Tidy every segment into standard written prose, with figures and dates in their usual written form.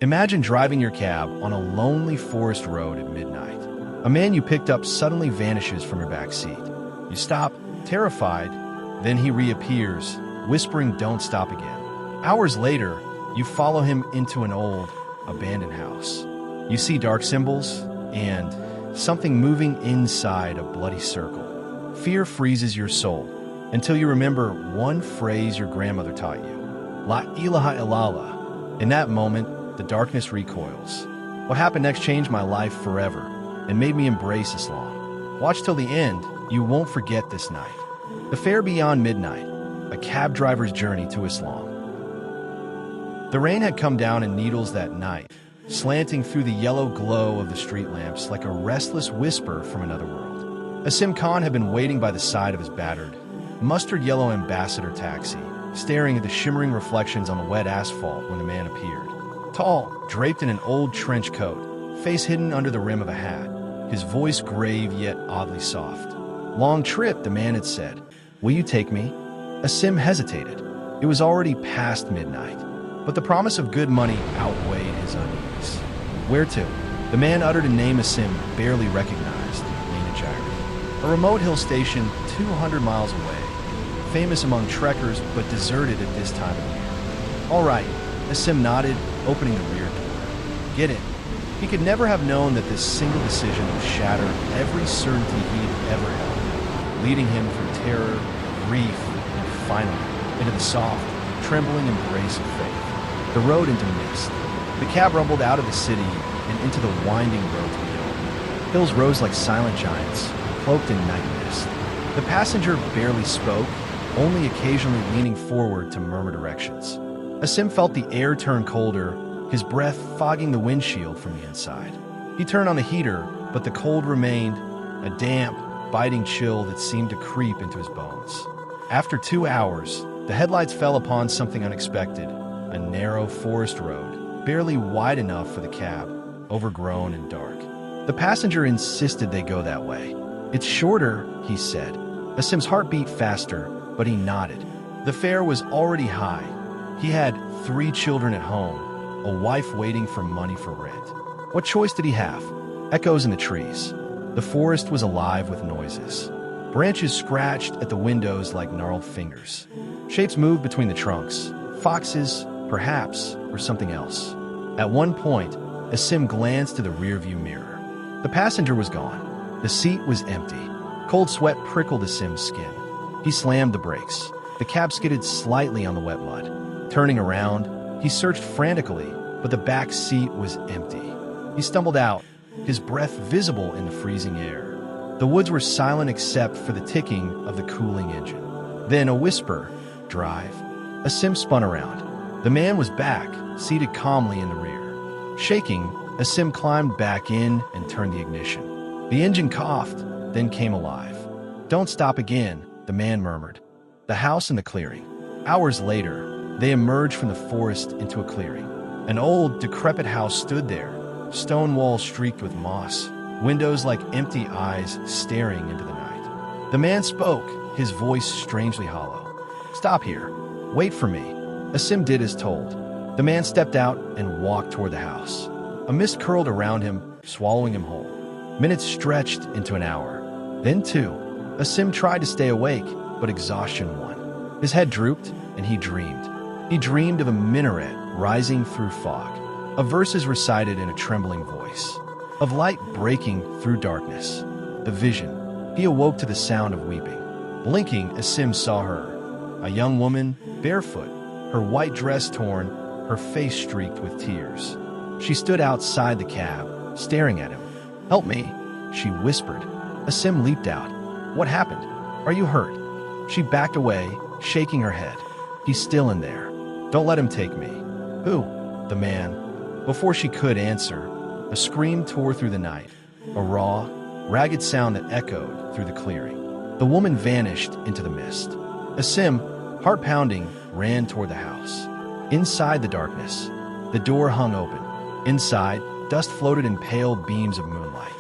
Imagine driving your cab on a lonely forest road at midnight. A man you picked up suddenly vanishes from your back seat. You stop, terrified, then he reappears, whispering, "Don't stop again." Hours later, you follow him into an old, abandoned house. You see dark symbols and something moving inside a bloody circle. Fear freezes your soul until you remember one phrase your grandmother taught you: La ilaha illallah. In that moment, the darkness recoils. What happened next changed my life forever and made me embrace Islam. Watch till the end. You won't forget this night. The Fair Beyond Midnight, a cab driver's journey to Islam. The rain had come down in needles that night, slanting through the yellow glow of the street lamps like a restless whisper from another world. Asim Khan had been waiting by the side of his battered, mustard yellow ambassador taxi, staring at the shimmering reflections on the wet asphalt when the man appeared. Tall, draped in an old trench coat, face hidden under the rim of a hat, his voice grave yet oddly soft. "Long trip," the man had said. "Will you take me?" Asim hesitated. It was already past midnight, but the promise of good money outweighed his unease. "Where to?" The man uttered a name Asim barely recognized: Nina, a remote hill station 200 miles away, famous among trekkers but deserted at this time of year. "All right," Asim nodded, opening the rear door. "Get in." He could never have known that this single decision would shatter every certainty he'd ever held, leading him through terror, grief, and finally into the soft, trembling embrace of faith. The road into mist. The cab rumbled out of the city and into the winding roads beyond. Hills rose like silent giants, cloaked in night mist. The passenger barely spoke, only occasionally leaning forward to murmur directions. Asim felt the air turn colder, his breath fogging the windshield from the inside. He turned on the heater, but the cold remained, a damp, biting chill that seemed to creep into his bones. After 2 hours, the headlights fell upon something unexpected, a narrow forest road, barely wide enough for the cab, overgrown and dark. The passenger insisted they go that way. "It's shorter," he said. Asim's heart beat faster, but he nodded. The fare was already high. He had 3 children at home, a wife waiting for money for rent. What choice did he have? Echoes in the trees. The forest was alive with noises. Branches scratched at the windows like gnarled fingers. Shapes moved between the trunks. Foxes, perhaps, or something else. At one point, Asim glanced to the rearview mirror. The passenger was gone. The seat was empty. Cold sweat prickled Asim's skin. He slammed the brakes. The cab skidded slightly on the wet mud. Turning around, he searched frantically, but the back seat was empty. He stumbled out, his breath visible in the freezing air. The woods were silent except for the ticking of the cooling engine. Then a whisper, "Drive." Asim spun around. The man was back, seated calmly in the rear. Shaking, Asim climbed back in and turned the ignition. The engine coughed, then came alive. "Don't stop again," the man murmured. The house in the clearing. Hours later, they emerged from the forest into a clearing. An old, decrepit house stood there, stone walls streaked with moss, windows like empty eyes staring into the night. The man spoke, his voice strangely hollow. "Stop here. Wait for me." Asim did as told. The man stepped out and walked toward the house. A mist curled around him, swallowing him whole. Minutes stretched into an hour. Then 2. Asim tried to stay awake, but exhaustion won. His head drooped, and he dreamed. He dreamed of a minaret rising through fog, of verses recited in a trembling voice, of light breaking through darkness. The vision. He awoke to the sound of weeping. Blinking, Asim saw her, a young woman, barefoot, her white dress torn, her face streaked with tears. She stood outside the cab, staring at him. "Help me," she whispered. Asim leaped out. "What happened? Are you hurt?" She backed away, shaking her head. "He's still in there. Don't let him take me." "Who?" "The man." Before she could answer, a scream tore through the night, a raw, ragged sound that echoed through the clearing. The woman vanished into the mist. Asim, heart pounding, ran toward the house. Inside the darkness, the door hung open. Inside, dust floated in pale beams of moonlight.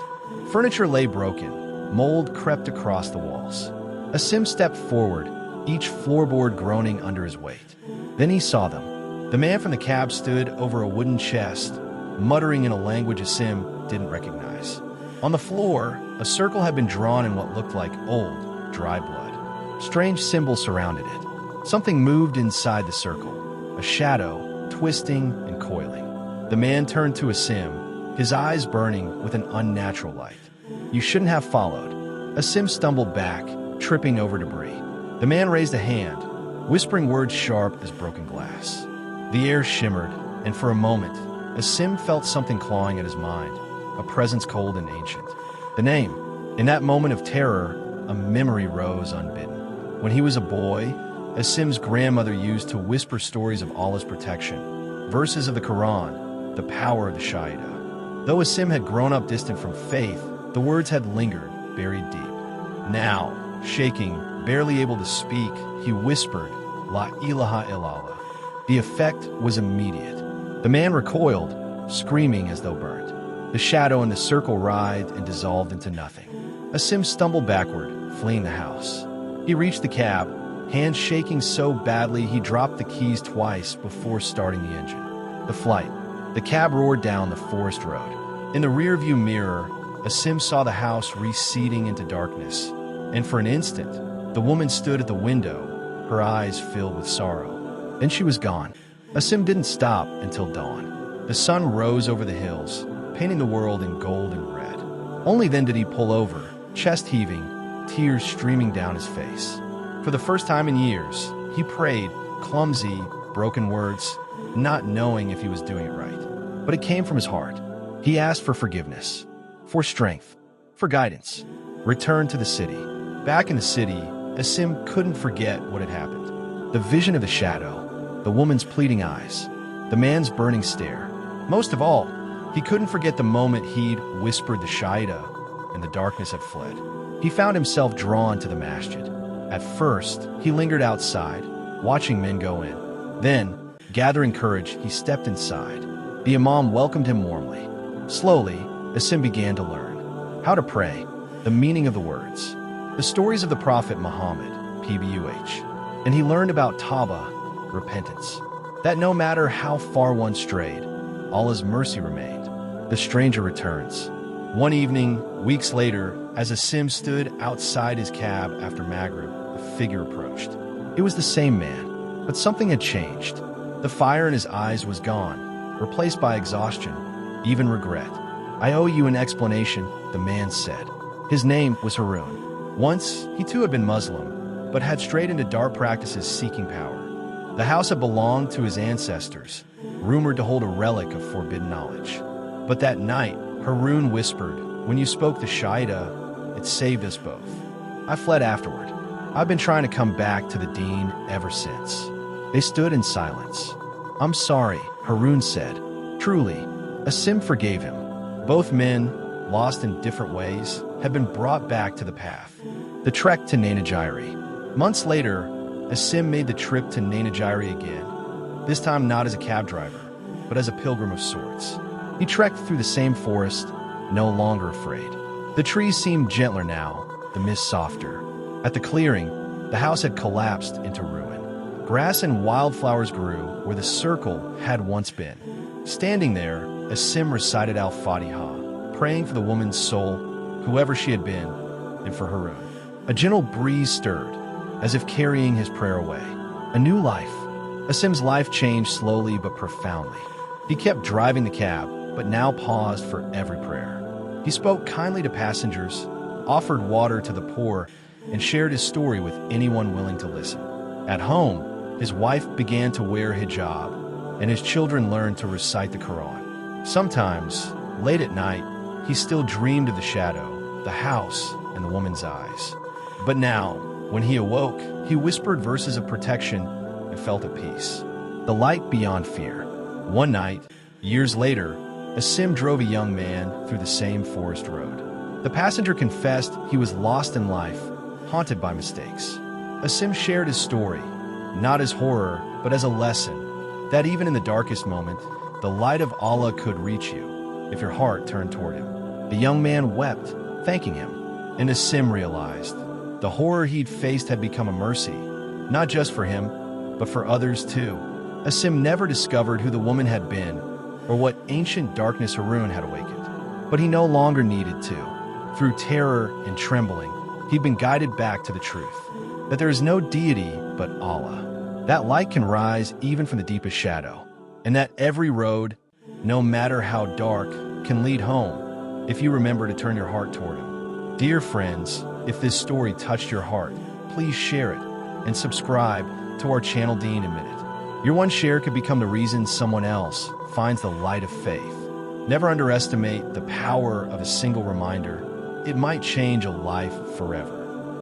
Furniture lay broken, mold crept across the walls. Asim stepped forward, each floorboard groaning under his weight. Then he saw them. The man from the cab stood over a wooden chest, muttering in a language Asim didn't recognize. On the floor, a circle had been drawn in what looked like old, dry blood. Strange symbols surrounded it. Something moved inside the circle, a shadow, twisting and coiling. The man turned to Asim, his eyes burning with an unnatural light. "You shouldn't have followed." Asim stumbled back, tripping over debris. The man raised a hand, whispering words sharp as broken glass. The air shimmered, and for a moment, Asim felt something clawing at his mind, a presence cold and ancient. The name. In that moment of terror, a memory rose unbidden. When he was a boy, Asim's grandmother used to whisper stories of Allah's protection, verses of the Quran, the power of the Shahida. Though Asim had grown up distant from faith, the words had lingered, buried deep. Now, shaking, barely able to speak, he whispered, "La ilaha illallah." The effect was immediate. The man recoiled, screaming as though burnt. The shadow in the circle writhed and dissolved into nothing. Asim stumbled backward, fleeing the house. He reached the cab, hands shaking so badly he dropped the keys twice before starting the engine. The cab roared down the forest road. In the rearview mirror, Asim saw the house receding into darkness, and for an instant, the woman stood at the window, her eyes filled with sorrow. Then she was gone. Asim didn't stop until dawn. The sun rose over the hills, painting the world in gold and red. Only then did he pull over, chest heaving, tears streaming down his face. For the first time in years, he prayed, clumsy, broken words, not knowing if he was doing it right. But it came from his heart. He asked for forgiveness, for strength, for guidance. Returned to the city. Back in the city, Asim couldn't forget what had happened. The vision of the shadow, the woman's pleading eyes, the man's burning stare. Most of all, he couldn't forget the moment he'd whispered the Shahida and the darkness had fled. He found himself drawn to the masjid. At first, he lingered outside, watching men go in. Then, gathering courage, he stepped inside. The imam welcomed him warmly. Slowly, Asim began to learn how to pray, the meaning of the words, the stories of the Prophet Muhammad, PBUH. And he learned about Tawbah, repentance, that no matter how far one strayed, Allah's mercy remained. The stranger returns. One evening, weeks later, as Asim stood outside his cab after Maghrib, a figure approached. It was the same man, but something had changed. The fire in his eyes was gone, replaced by exhaustion, even regret. "I owe you an explanation," the man said. His name was Harun. Once, he too had been Muslim, but had strayed into dark practices seeking power. The house had belonged to his ancestors, rumored to hold a relic of forbidden knowledge. But that night, Harun whispered, "When you spoke the Shahida, it saved us both." I fled afterward. I've been trying to come back to the Deen ever since. They stood in silence. "I'm sorry," Harun said. Truly, Asim forgave him. Both men, lost in different ways, had been brought back to the path. The trek to Nainajiri. Months later, Asim made the trip to Nainajiri again, this time not as a cab driver, but as a pilgrim of sorts. He trekked through the same forest, no longer afraid. The trees seemed gentler now, the mist softer. At the clearing, the house had collapsed into ruin. Grass and wildflowers grew where the circle had once been. Standing there, Asim recited Al-Fatiha, praying for the woman's soul, whoever she had been, and for Harun. A gentle breeze stirred, as if carrying his prayer away. A new life. Asim's life changed slowly but profoundly. He kept driving the cab, but now paused for every prayer. He spoke kindly to passengers, offered water to the poor, and shared his story with anyone willing to listen. At home, his wife began to wear hijab, and his children learned to recite the Quran. Sometimes, late at night, he still dreamed of the shadow, the house, and the woman's eyes. But now, when he awoke, he whispered verses of protection and felt at peace. The light beyond fear. One night, years later, Asim drove a young man through the same forest road. The passenger confessed he was lost in life, haunted by mistakes. Asim shared his story, not as horror, but as a lesson, that even in the darkest moment, the light of Allah could reach you if your heart turned toward him. The young man wept, thanking him, and Asim realized the horror he'd faced had become a mercy, not just for him, but for others too. Asim never discovered who the woman had been or what ancient darkness Harun had awakened. But he no longer needed to. Through terror and trembling, he'd been guided back to the truth, that there is no deity but Allah, that light can rise even from the deepest shadow, and that every road, no matter how dark, can lead home if you remember to turn your heart toward Him. Dear friends, if this story touched your heart, please share it and subscribe to our channel Deen in Minute. Your one share could become the reason someone else finds the light of faith. Never underestimate the power of a single reminder. It might change a life forever.